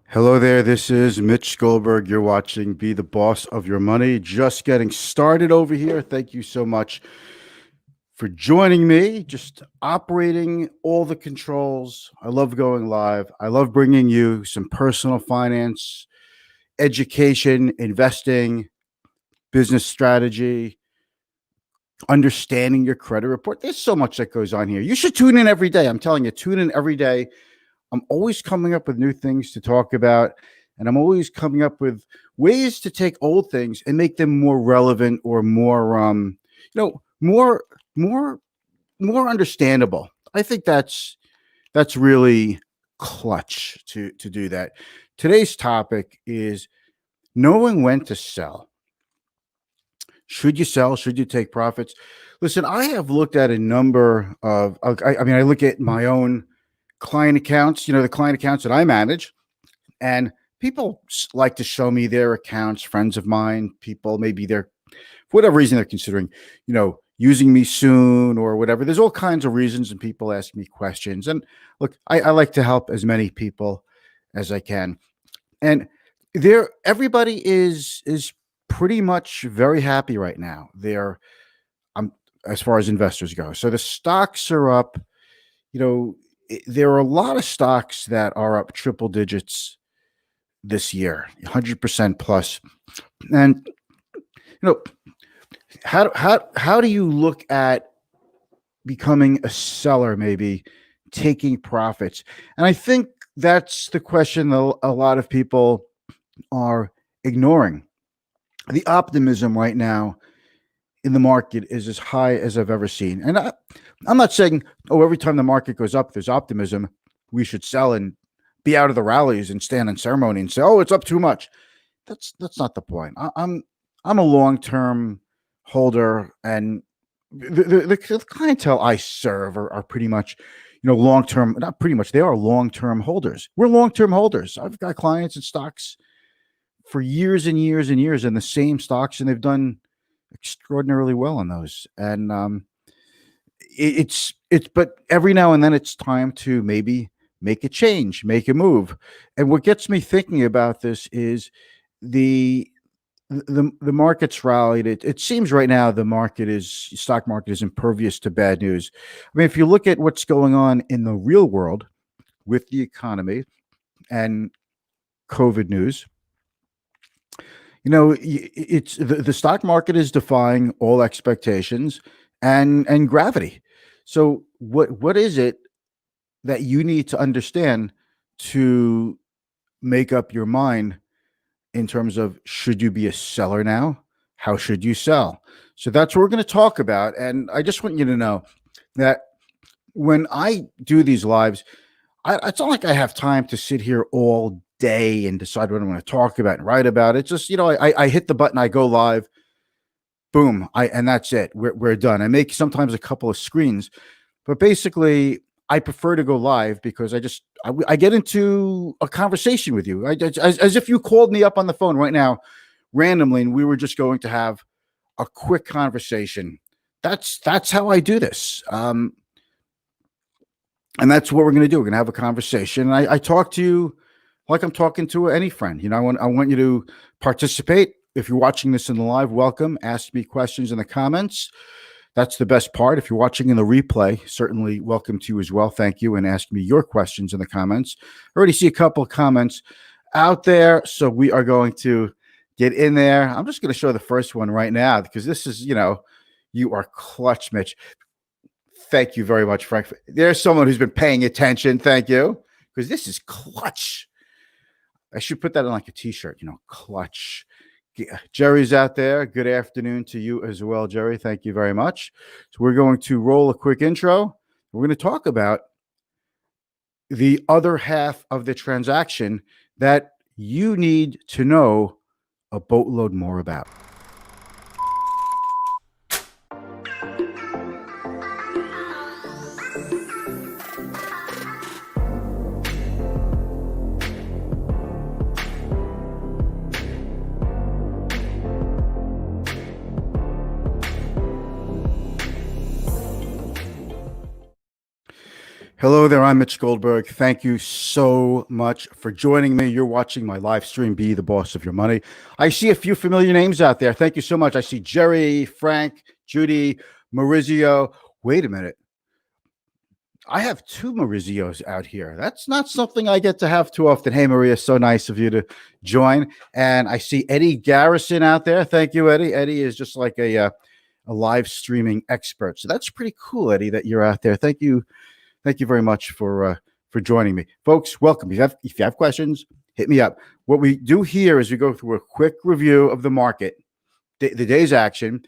Hello there, this is Mitch Goldberg. You're watching Be the Boss of Your Money. Just getting started over here. Thank you so much for joining me. Just operating all the controls. I love going live. I love bringing you some personal finance, education, investing, business strategy, understanding your credit report. There's so much that goes on here. You should tune in every day. I'm telling you, tune in every day. I'm always coming up with new things to talk about, and I'm always coming up with ways to take old things and make them more relevant or more, more, more, more understandable. I think that's really clutch to do that. Today's topic is knowing when to sell. Should you sell? Should you take profits? Listen, I have looked at a number of. I look at my own client accounts, the client accounts that I manage, and people like to show me their accounts, friends of mine, people, maybe they're, for whatever reason, they're considering, using me soon or whatever. There's all kinds of reasons, and people ask me questions. And look, I like to help as many people as I can. And everybody is pretty much very happy right now. As far as investors go. So the stocks are up, there are a lot of stocks that are up triple digits this year, 100% plus. And how do you look at becoming a seller, maybe taking profits? And I think that's the question that a lot of people are ignoring. The optimism right now in the market is as high as I've ever seen. And I'm not saying, every time the market goes up, there's optimism, we should sell and be out of the rallies and stand in ceremony and say, it's up too much. That's not the point. I'm a long-term holder, and the clientele I serve are pretty much, long-term, not pretty much, they are long-term holders. We're long-term holders. I've got clients in stocks for years and years and years in the same stocks, and they've done extraordinarily well on those. And but every now and then it's time to maybe make a change, make a move. And what gets me thinking about this is the market's rallied. It seems right now stock market is impervious to bad news. I mean, if you look at what's going on in the real world with the economy and COVID news, it's the stock market is defying all expectations and gravity. So what is it that you need to understand to make up your mind in terms of, should you be a seller now? How should you sell? So that's what we're going to talk about. And I just want you to know that when I do these lives, it's not like I have time to sit here all day and decide what I'm going to talk about and write about. It's just, I hit the button, I go live, boom, and that's it. We're done. I make sometimes a couple of screens, but basically I prefer to go live because I get into a conversation with you, as if you called me up on the phone right now randomly and we were just going to have a quick conversation. That's how I do this. And that's what we're going to do. We're going to have a conversation. And I talk to you like I'm talking to any friend. I want you to participate. If you're watching this in the live, welcome. Ask me questions in the comments. That's the best part. If you're watching in the replay, certainly welcome to you as well. Thank you. And ask me your questions in the comments. I already see a couple of comments out there, so we are going to get in there. I'm just going to show the first one right now because this is, you are clutch, Mitch. Thank you very much, Frank. There's someone who's been paying attention. Thank you. Because this is clutch. I should put that on like a t-shirt, clutch. Jerry's out there. Good afternoon to you as well, Jerry. Thank you very much. So we're going to roll a quick intro. We're going to talk about the other half of the transaction that you need to know a boatload more about. Hello there, I'm Mitch Goldberg. Thank you so much for joining me. You're watching my live stream, Be the Boss of Your Money. I see a few familiar names out there. Thank you so much. I see Jerry, Frank, Judy, Maurizio. Wait a minute. I have two Maurizios out here. That's not something I get to have too often. Hey, Maria, so nice of you to join. And I see Eddie Garrison out there. Thank you, Eddie. Eddie is just like a live streaming expert. So that's pretty cool, Eddie, that you're out there. Thank you. Thank you very much for joining me, folks. Welcome. If you have questions, hit me up. What we do here is we go through a quick review of the market, the day's action.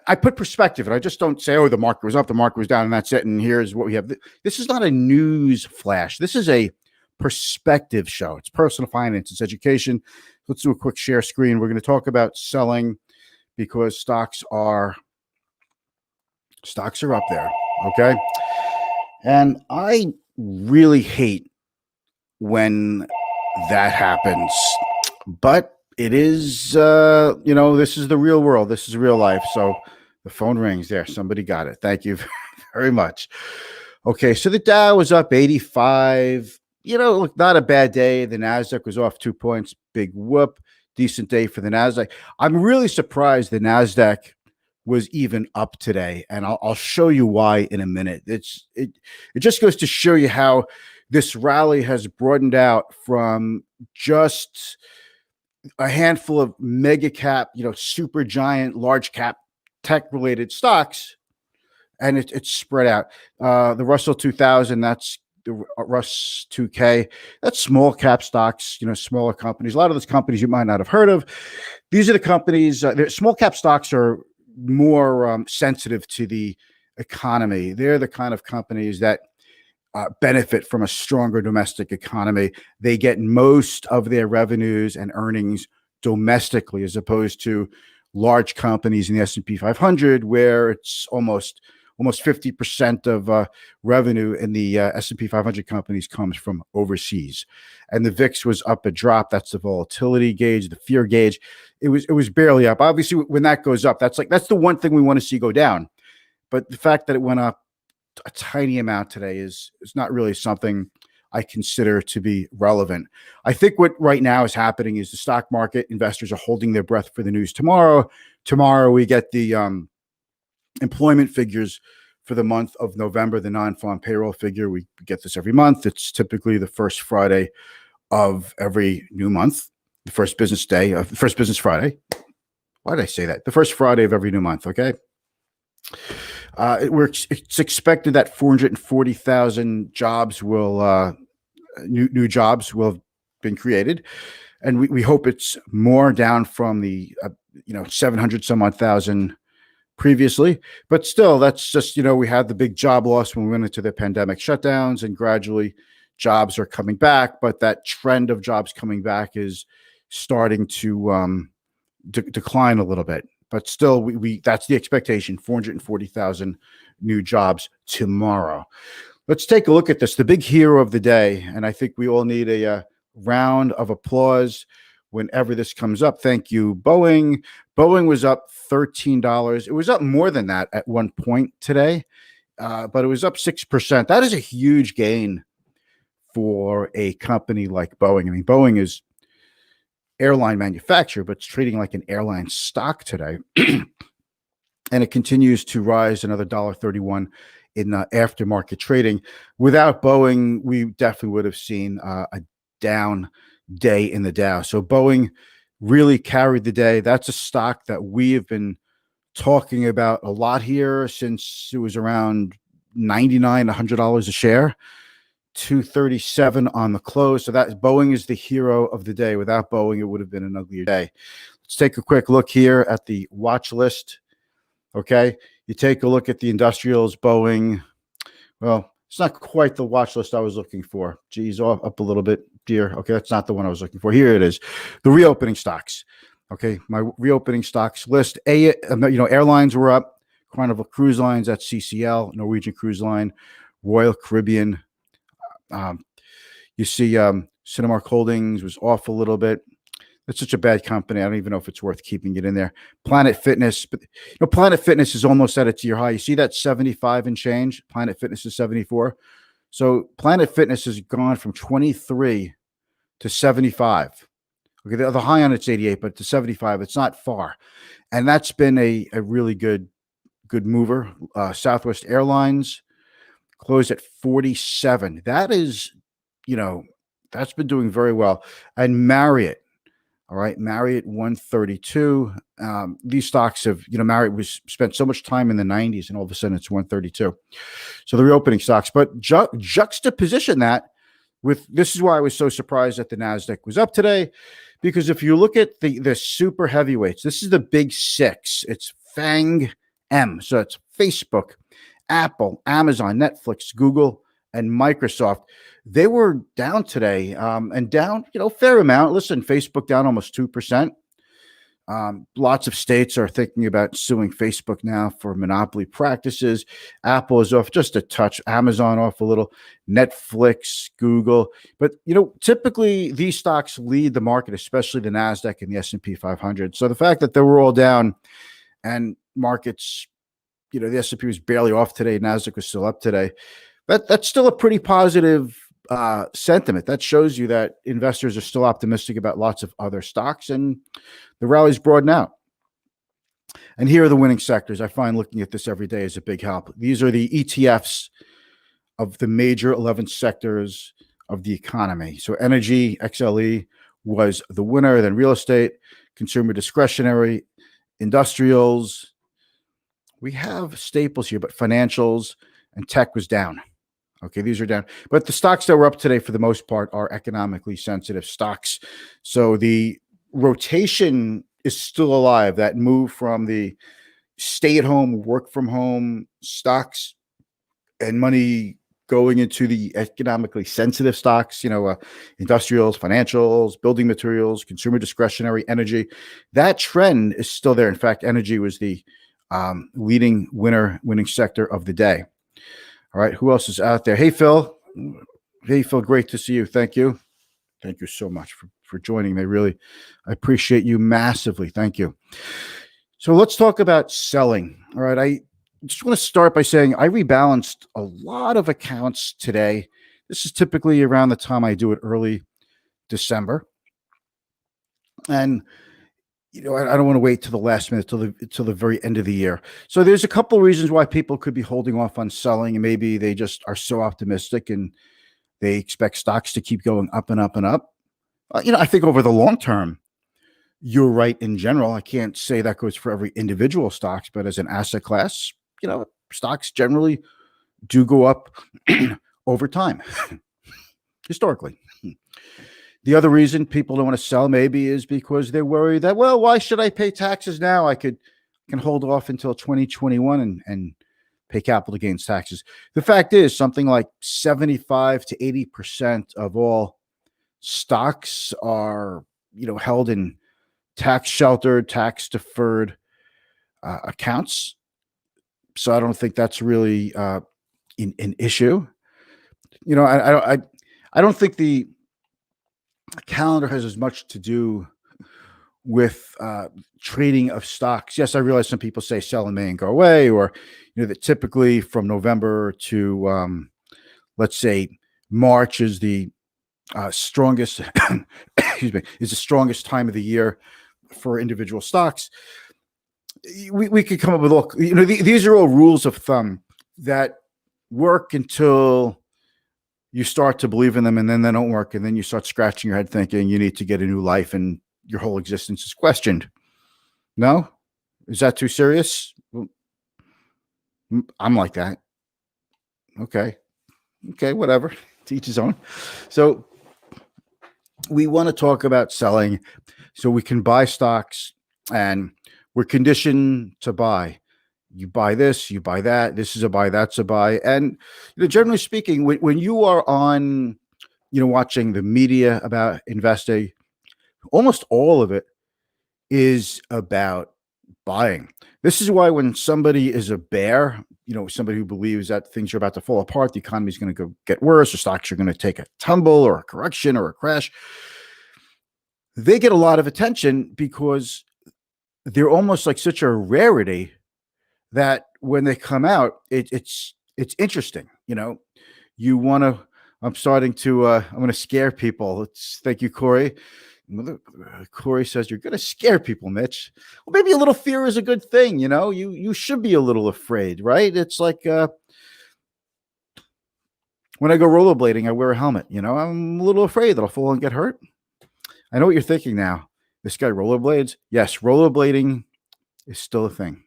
I put perspective, and I just don't say, "Oh, the market was up, the market was down, and that's it." And here's what we have. This is not a news flash. This is a perspective show. It's personal finance. It's education. Let's do a quick share screen. We're going to talk about selling because stocks are up there. Okay. And I really hate when that happens, but it is, this is the real world. This is real life. So the phone rings there. Somebody got it. Thank you very much. Okay. So the Dow was up 85, look, not a bad day. The NASDAQ was off 2 points. Big whoop. Decent day for the NASDAQ. I'm really surprised the NASDAQ was even up today, and I'll show you why in a minute. It just goes to show you how this rally has broadened out from just a handful of mega cap, super giant, large cap tech related stocks, and it's spread out. The Russell 2000, that's the Russ 2K, that's small cap stocks, smaller companies. A lot of those companies you might not have heard of. These are the companies. Small cap stocks are more sensitive to the economy. They're the kind of companies that benefit from a stronger domestic economy. They get most of their revenues and earnings domestically, as opposed to large companies in the S&P 500, where it's almost 50% of revenue in the S&P 500 companies comes from overseas. And the VIX was up a drop. That's the volatility gauge, the fear gauge. It was barely up. Obviously, when that goes up, that's the one thing we want to see go down. But the fact that it went up a tiny amount today is not really something I consider to be relevant. I think what right now is happening is the stock market investors are holding their breath for the news tomorrow. Tomorrow we get the employment figures for the month of November, the non-farm payroll figure. We get this every month. It's typically the first Friday of every new month, the first business day of the first business Friday. Why did I say that? The first Friday of every new month. Okay. It's expected that 440,000 jobs will new jobs will have been created, and we hope it's more, down from the 700 some odd thousand previously. But still, that's just, we had the big job loss when we went into the pandemic shutdowns, and gradually jobs are coming back. But that trend of jobs coming back is starting to decline a little bit. But still, we that's the expectation, 440,000 new jobs tomorrow. Let's take a look at this, the big hero of the day. And I think we all need a round of applause whenever this comes up. Thank you, Boeing. Boeing was up $13. It was up more than that at one point today, but it was up 6%. That is a huge gain for a company like Boeing. I mean, Boeing is airline manufacturer, but it's trading like an airline stock today. And it continues to rise another $1.31 in aftermarket trading. Without Boeing, we definitely would have seen a down day in the Dow. So Boeing really carried the day. That's a stock that we have been talking about a lot here since it was around $99, $100 a share. 237 on the close. So that Boeing is the hero of the day. Without Boeing, it would have been an uglier day. Let's take a quick look here at the watch list. Okay. You take a look at the industrials, Boeing. Well, it's not quite the watch list I was looking for. Geez, up a little bit, dear. Okay. That's not the one I was looking for. Here it is. The reopening stocks. Okay. My reopening stocks list. Airlines were up. Carnival Cruise Lines, that's CCL, Norwegian Cruise Line, Royal Caribbean. You see Cinemark Holdings was off a little bit. It's such a bad company. I don't even know if it's worth keeping it in there. Planet Fitness, but Planet Fitness is almost at its year high. You see that 75 and change? Planet Fitness is 74. So Planet Fitness has gone from 23 to 75. Okay, the high on it's 88, but to 75, it's not far. And that's been a really good mover. Southwest Airlines closed at 47. That is, you know, that's been doing very well. And Marriott, all right, Marriott 132. These stocks have, Marriott was spent so much time in the 90s, and all of a sudden it's 132. So the reopening stocks, but juxtaposition that with, this is why I was so surprised that the Nasdaq was up today, because if you look at the super heavyweights, this is the big six. It's FANG M. So it's Facebook, Apple, Amazon, Netflix, Google, and Microsoft. They were down today, and down, fair amount. Listen, Facebook down almost 2%. Lots of states are thinking about suing Facebook now for monopoly practices. Apple is off just a touch. Amazon off a little. Netflix, Google. But, typically these stocks lead the market, especially the NASDAQ and the S&P 500. So the fact that they were all down and markets, the S&P was barely off today, NASDAQ was still up today, that's still a pretty positive sentiment. That shows you that investors are still optimistic about lots of other stocks, and the rallies broaden out. And here are the winning sectors. I find looking at this every day is a big help. These are the ETFs of the major 11 sectors of the economy. So energy, XLE, was the winner. Then real estate, consumer discretionary, industrials. We have staples here, but financials and tech was down. Okay, these are down. But the stocks that were up today, for the most part, are economically sensitive stocks. So the rotation is still alive. That move from the stay-at-home, work-from-home stocks and money going into the economically sensitive stocks, industrials, financials, building materials, consumer discretionary, energy. That trend is still there. In fact, energy was the winning sector of the day. All right, who else is out there? Hey, Phil. Hey, Phil, great to see you. Thank you. Thank you so much for joining. I appreciate you massively. Thank you. So let's talk about selling. All right, I just want to start by saying I rebalanced a lot of accounts today. This is typically around the time I do it, early December. And I don't want to wait till the last minute, till the very end of the year. So there's a couple of reasons why people could be holding off on selling, and maybe they just are so optimistic and they expect stocks to keep going up and up and up. I think over the long term, you're right in general. I can't say that goes for every individual stocks, but as an asset class, stocks generally do go up over time, historically. The other reason people don't want to sell maybe is because they're worried that, well, why should I pay taxes now? I can hold off until 2021 and pay capital gains taxes. The fact is, something like 75 to 80% of all stocks are, held in tax sheltered, tax deferred accounts. So I don't think that's really an issue. I don't think the calendar has as much to do with trading of stocks. Yes, I realize some people say sell in May and go away, or that typically from November to let's say March is the strongest excuse me, is the strongest time of the year for individual stocks. We could come up with all, these are all rules of thumb that work until you start to believe in them, and then they don't work, and then you start scratching your head thinking you need to get a new life and your whole existence is questioned. No? Is that too serious? Well, I'm like that. Okay, whatever. To each his own. So we want to talk about selling so we can buy stocks, and we're conditioned to buy. You buy this, you buy that. This is a buy, that's a buy. And generally speaking, when you are on, watching the media about investing, almost all of it is about buying. This is why when somebody is a bear, somebody who believes that things are about to fall apart, the economy is going to get worse, or stocks are going to take a tumble or a correction or a crash, they get a lot of attention because they're almost like such a rarity that when they come out, it's interesting. I'm starting to, I'm going to scare people. Thank you, Corey. Corey says you're going to scare people, Mitch. Well, maybe a little fear is a good thing. You should be a little afraid, right? It's like, when I go rollerblading, I wear a helmet. I'm a little afraid that I'll fall and get hurt. I know what you're thinking now. This guy rollerblades. Yes, rollerblading is still a thing.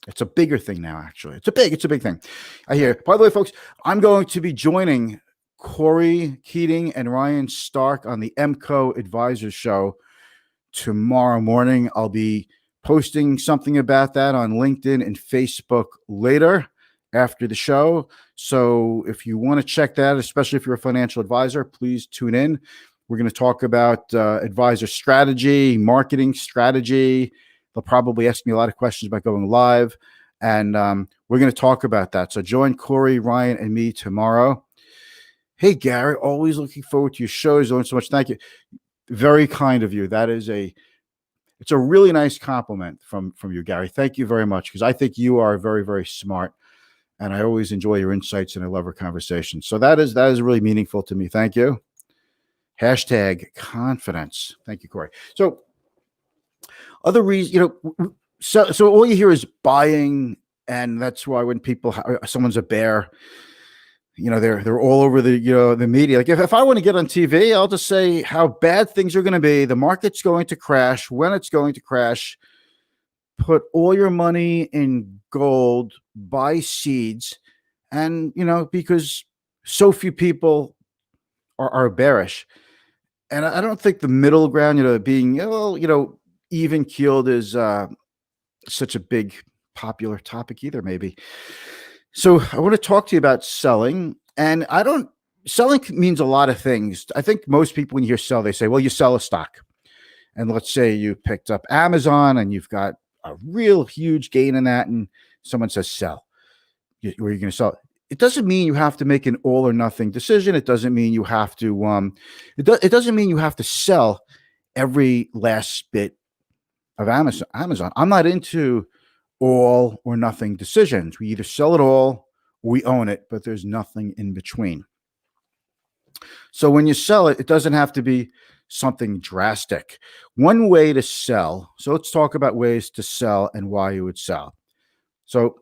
It's a bigger thing now, actually. It's a big thing. I hear. By the way, folks, I'm going to be joining Corey Keating and Ryan Stark on the MCO Advisors Show tomorrow morning. I'll be posting something about that on LinkedIn and Facebook later after the show. So if you want to check that, especially if you're a financial advisor, please tune in. We're going to talk about advisor strategy, marketing strategy. They'll probably ask me a lot of questions about going live, and we're going to talk about that. So join Corey, Ryan, and me tomorrow. Hey, Gary, always looking forward to your shows. Learn so much. Thank you. Very kind of you. It's a really nice compliment from you, Gary. Thank you very much, because I think you are very, very smart, and I always enjoy your insights, and I love our conversation. So that is really meaningful to me. Thank you. Hashtag confidence. Thank you, Corey. So other reasons, so all you hear is buying, and that's why when someone's a bear, they're all over the media. Like if I want to get on TV, I'll just say how bad things are going to be. The market's going to crash, when it's going to crash. Put all your money in gold, buy seeds, and because so few people are bearish. And I don't think the middle ground, being, even keeled is such a big popular topic either, maybe. So I want to talk to you about selling. And selling means a lot of things. I think most people, when you hear sell, they say, well, you sell a stock. And let's say you picked up Amazon and you've got a real huge gain in that. And someone says, sell. Where are you going to sell it? It doesn't mean you have to make an all or nothing decision. It doesn't mean you have to it doesn't mean you have to sell every last bit of Amazon. I'm not into all or nothing decisions. We either sell it all or we own it, but there's nothing in between. So when you sell it, it doesn't have to be something drastic. One way to sell. So let's talk about ways to sell and why you would sell. So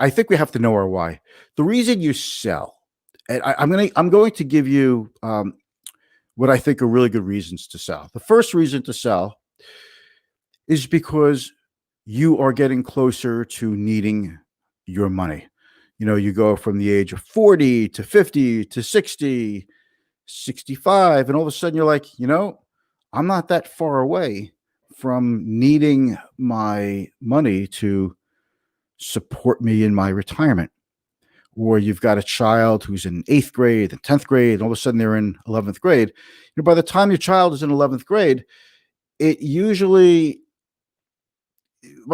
I think we have to know our why. The reason you sell, and I'm going to give you what I think are really good reasons to sell. The first reason to sell is because you are getting closer to needing your money. You go from the age of 40 to 50 to 60, 65, and all of a sudden you're like, I'm not that far away from needing my money to support me in my retirement. Or you've got a child who's in 8th grade and 10th grade, and all of a sudden they're in 11th grade. By the time your child is in 11th grade, by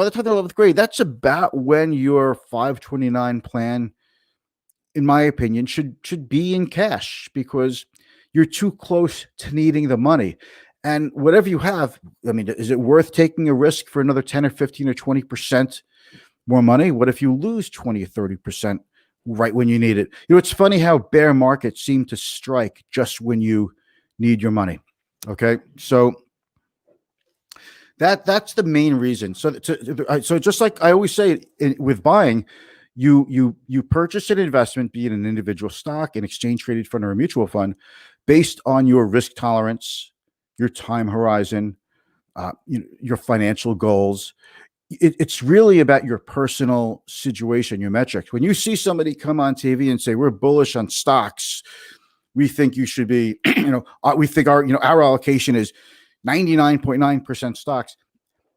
the time they're 11th grade, that's about when your 529 plan, in my opinion, should be in cash, because you're too close to needing the money. And whatever you have, is it worth taking a risk for another 10 or 15 or 20% more money? What if you lose 20 or 30% right when you need it? It's funny how bear markets seem to strike just when you need your money. Okay. So that's the main reason. So just like I always say with buying, you purchase an investment, be it an individual stock, an exchange traded fund, or a mutual fund, based on your risk tolerance, your time horizon, your financial goals. It's really about your personal situation, your metrics. When you see somebody come on TV and say, we're bullish on stocks, we think you should be, we think our allocation is 99.9% stocks.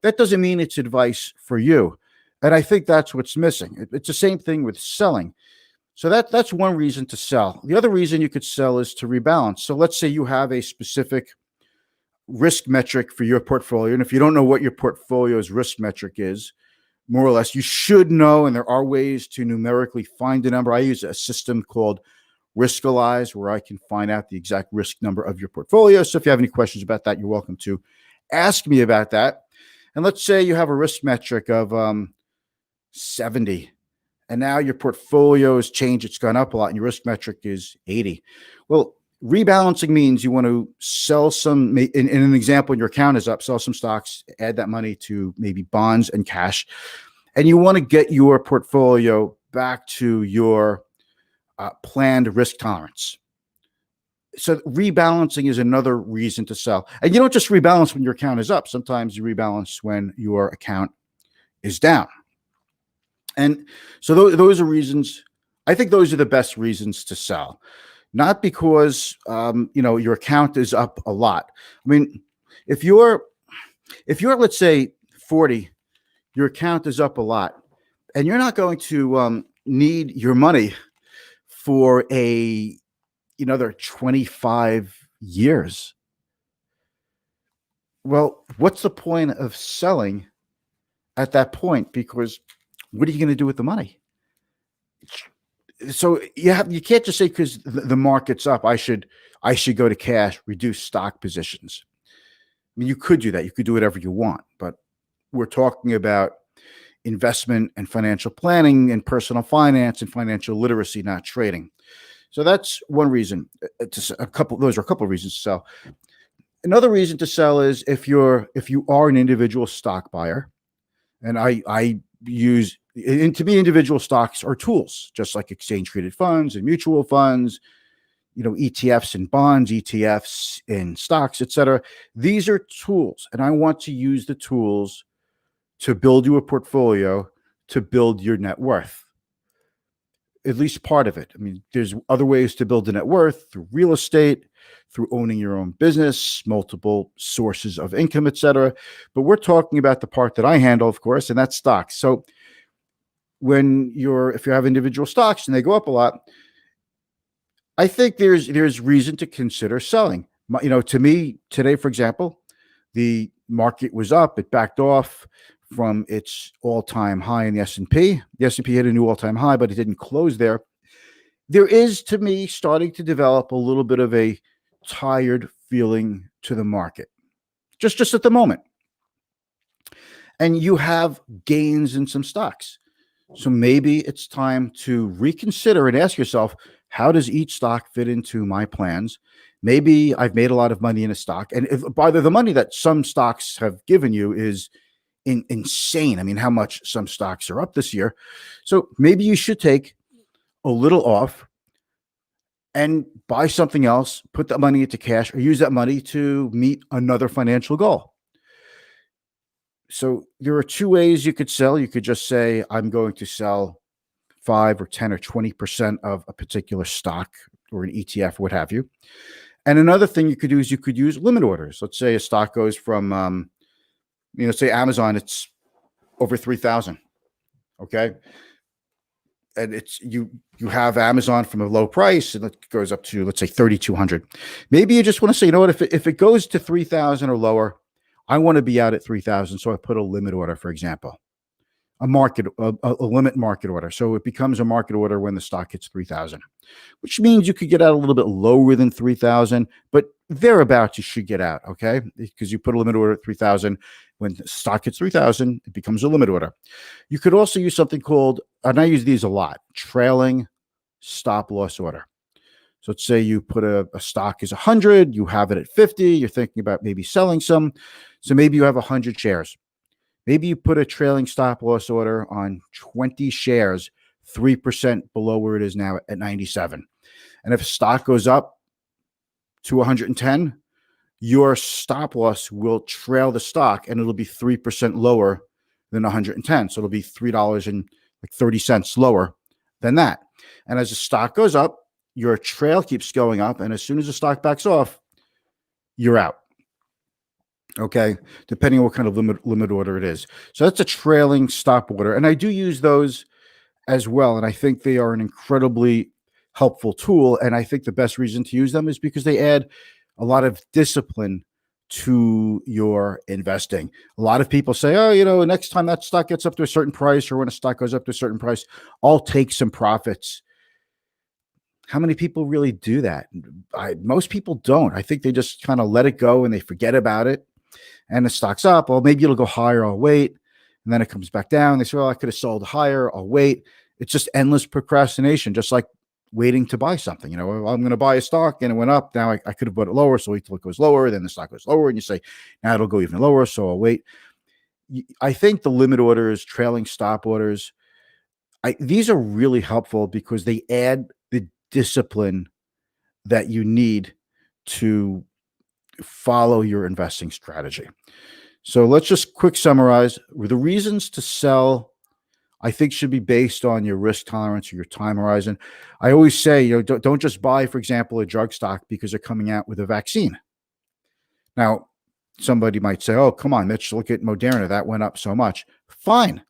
That doesn't mean it's advice for you. And I think that's what's missing. It's the same thing with selling. So that's one reason to sell. The other reason you could sell is to rebalance. So let's say you have a specific risk metric for your portfolio. And if you don't know what your portfolio's risk metric is, more or less, you should know, and there are ways to numerically find a number. I use a system called Riskalyze, where I can find out the exact risk number of your portfolio. So if you have any questions about that, you're welcome to ask me about that. And let's say you have a risk metric of 70, and now your portfolio has changed. It's gone up a lot and your risk metric is 80. Well, rebalancing means you want to sell some, in an example, your account is up, sell some stocks, add that money to maybe bonds and cash. And you want to get your portfolio back to your planned risk tolerance. So rebalancing is another reason to sell. And you don't just rebalance when your account is up. Sometimes you rebalance when your account is down. And so those are reasons. I think those are the best reasons to sell, not because your account is up a lot. I mean, if you're let's say 40, your account is up a lot, and you're not going to need your money for another 25 years. Well, what's the point of selling at that point? Because what are you going to do with the money? So you can't just say because the market's up, I should go to cash, reduce stock positions. I mean, you could do that. You could do whatever you want, but we're talking about investment and financial planning and personal finance and financial literacy, not trading. So that's one reason. Those are a couple of reasons to sell. Another reason to sell is if you are an individual stock buyer, and I use, and to me, individual stocks are tools, just like exchange traded funds and mutual funds, ETFs and bonds, ETFs and stocks, etc. These are tools, and I want to use the tools to build you a portfolio, to build your net worth. At least part of it. I mean, there's other ways to build a net worth through real estate, through owning your own business, multiple sources of income, etc. But we're talking about the part that I handle, of course, and that's stocks. So if you have individual stocks and they go up a lot, I think there's reason to consider selling. To me today, for example, the market was up. It backed off from its all-time high in the S&P. The S&P hit a new all-time high, but it didn't close there. There is, to me, starting to develop a little bit of a tired feeling to the market, just at the moment. And you have gains in some stocks. So maybe it's time to reconsider and ask yourself, how does each stock fit into my plans? Maybe I've made a lot of money in a stock. And by the money that some stocks have given you is insane. I mean, how much some stocks are up this year. So maybe you should take a little off and buy something else, put that money into cash, or use that money to meet another financial goal. So there are two ways you could sell. You could just say, I'm going to sell 5 or 10 or 20% of a particular stock or an ETF, what have you. And another thing you could do is you could use limit orders. Let's say a stock goes from say Amazon, it's over 3,000. Okay. And it's you have Amazon from a low price and it goes up to, let's say, 3,200. Maybe you just want to say, you know what, if it goes to 3,000 or lower, I want to be out at 3,000. So I put a limit order, for example, a limit market order. So it becomes a market order when the stock hits 3,000, which means you could get out a little bit lower than 3,000, but thereabouts you should get out. Okay. Because you put a limit order at 3,000. When the stock hits 3,000, it becomes a limit order. You could also use something called, and I use these a lot, trailing stop loss order. So let's say you put a stock is 100, you have it at 50, you're thinking about maybe selling some. So maybe you have 100 shares. Maybe you put a trailing stop loss order on 20 shares, 3% below where it is now at 97. And if stock goes up to 110, your stop loss will trail the stock and it'll be 3% lower than 110. So it'll be $3.30 lower than that. And as the stock goes up, your trail keeps going up. And as soon as the stock backs off, you're out. Okay. Depending on what kind of limit order it is. So that's a trailing stop order. And I do use those as well. And I think they are an incredibly helpful tool. And I think the best reason to use them is because they add a lot of discipline to your investing. A lot of people say, oh, next time that stock gets up to a certain price or when a stock goes up to a certain price, I'll take some profits. How many people really do that? Most people don't. I think they just kind of let it go and they forget about it. And the stock's up. Well, maybe it'll go higher. I'll wait. And then it comes back down. They say, well, I could have sold higher. I'll wait. It's just endless procrastination, just like waiting to buy something. I'm going to buy a stock and it went up. Now I could have bought it lower. So wait till it goes lower. Then the stock goes lower. And you say, now it'll go even lower. So I'll wait. I think the limit orders, trailing stop orders, these are really helpful because they add the discipline that you need to follow your investing strategy. So let's just quick summarize. The reasons to sell, I think, should be based on your risk tolerance or your time horizon. I always say, don't just buy, for example, a drug stock because they're coming out with a vaccine. Now, somebody might say, oh, come on, Mitch, look at Moderna. That went up so much. Fine.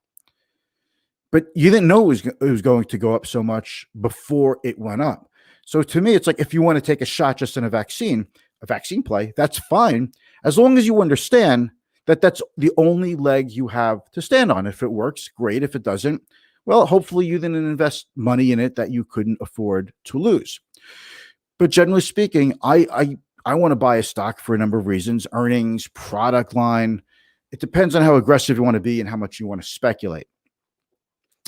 But you didn't know it was going to go up so much before it went up. So to me, it's like if you want to take a shot just in a vaccine play, that's fine. As long as you understand that that's the only leg you have to stand on. If it works, great. If it doesn't, well, hopefully you didn't invest money in it that you couldn't afford to lose. But generally speaking, I want to buy a stock for a number of reasons: earnings, product line. It depends on how aggressive you want to be and how much you want to speculate.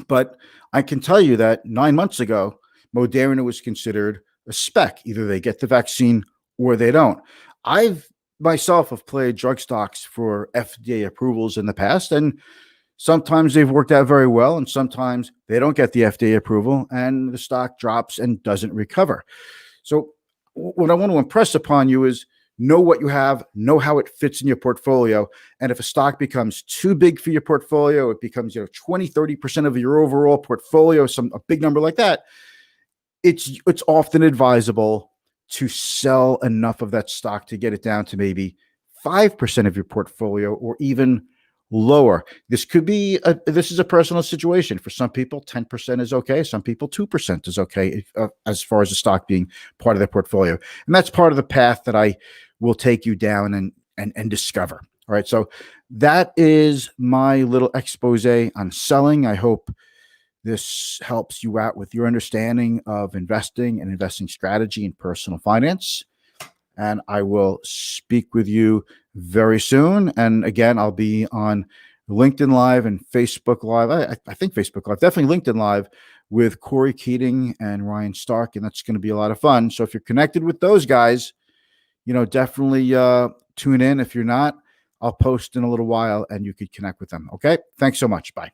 But I can tell you that 9 months ago, Moderna was considered a spec. Either they get the vaccine or they don't. I've myself have played drug stocks for FDA approvals in the past, and sometimes they've worked out very well, and sometimes they don't get the FDA approval, and the stock drops and doesn't recover. So what I want to impress upon you is know what you have, know how it fits in your portfolio. And if a stock becomes too big for your portfolio, it becomes 20, 30% of your overall portfolio, a big number like that, it's often advisable to sell enough of that stock to get it down to maybe 5% of your portfolio or even lower. This is a personal situation. For some people, 10% is okay. Some people, 2% is okay as far as the stock being part of their portfolio. And that's part of the path that I will take you down and discover. All right. So that is my little expose on selling. I hope this helps you out with your understanding of investing and investing strategy and personal finance. And I will speak with you very soon. And again, I'll be on LinkedIn Live and Facebook Live. I think Facebook Live, definitely LinkedIn Live with Corey Keating and Ryan Stark. And that's going to be a lot of fun. So if you're connected with those guys, definitely tune in. If you're not, I'll post in a little while and you could connect with them. Okay. Thanks so much. Bye.